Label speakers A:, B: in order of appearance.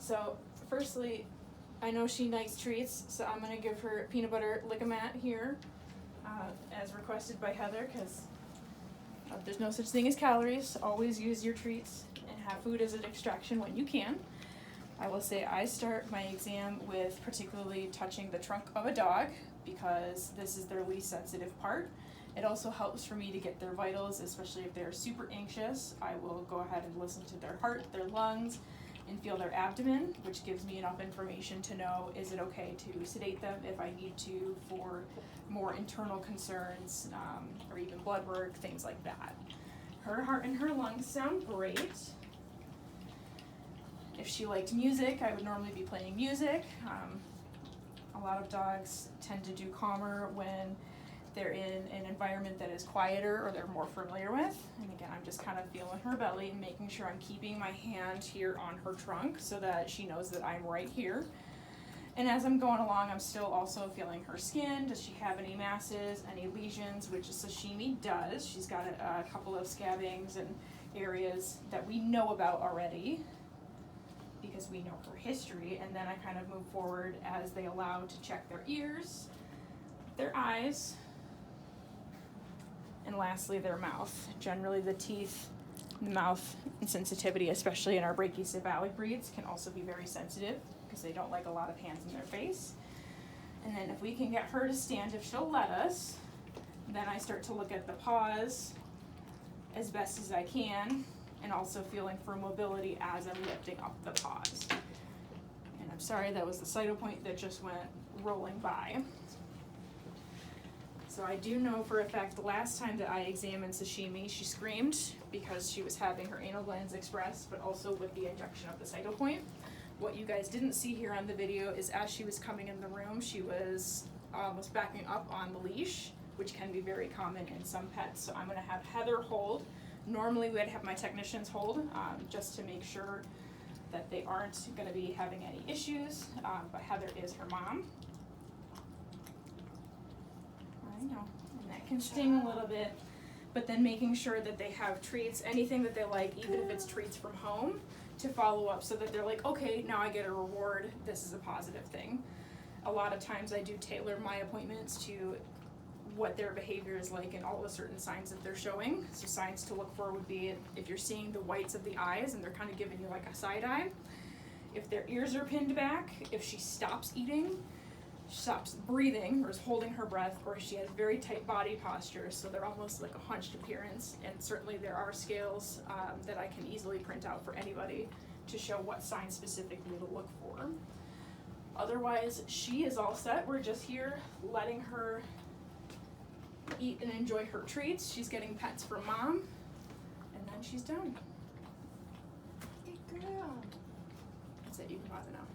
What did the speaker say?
A: So firstly, I know she likes treats, so I'm gonna give her peanut butter lick-a-mat here, as requested by Heather, because there's no such thing as calories. Always use your treats and have food as an extraction when you can. I will say I start my exam with particularly touching the trunk of a dog because this is their least sensitive part. It also helps for me to get their vitals, especially if they're super anxious. I will go ahead and listen to their heart, their lungs, and feel their abdomen, which gives me enough information to know, is it okay to sedate them if I need to for more internal concerns, or even blood work, things like that. Her heart and her lungs sound great. If she liked music, I would normally be playing music. A lot of dogs tend to do calmer when they're in an environment that is quieter or they're more familiar with. And again, I'm just kind of feeling her belly and making sure I'm keeping my hand here on her trunk so that she knows that I'm right here. And as I'm going along, I'm still also feeling her skin. Does she have any masses, any lesions, which Sashimi does. She's got a couple of scabbings and areas that we know about already because we know her history. And then I kind of move forward as they allow to check their ears, their eyes, and lastly their mouth. Generally the teeth, the mouth, and sensitivity, especially in our brachycephalic breeds, can also be very sensitive because they don't like a lot of hands in their face. And then if we can get her to stand, if she'll let us, then I start to look at the paws as best as I can, and also feeling for mobility as I'm lifting up the paws. And I'm sorry, that was the cytopoint that just went rolling by. So I do know for a fact the last time that I examined Sashimi, she screamed because she was having her anal glands expressed, but also with the injection of the cytopoint. What you guys didn't see here on the video is as she was coming in the room, she was almost backing up on the leash, which can be very common in some pets. So I'm gonna have Heather hold. Normally we'd have my technicians hold, just to make sure that they aren't gonna be having any issues, but Heather is her mom. I know, and that can sting a little bit, but then making sure that they have treats, anything that they like, even if it's treats from home, to follow up so that they're like, okay, now I get a reward, this is a positive thing. A lot of times I do tailor my appointments to what their behavior is like and all the certain signs that they're showing. So signs to look for would be if you're seeing the whites of the eyes and they're kind of giving you like a side eye, if their ears are pinned back, if she stops eating, stops breathing or is holding her breath, or she has very tight body posture, so they're almost like a hunched appearance. And certainly there are scales that I can easily print out for anybody to show what signs specifically to look for. Otherwise, she is all set. We're just here letting her eat and enjoy her treats. She's getting pets from mom, and then she's done.
B: Good girl.
A: That's it, you can pause it now.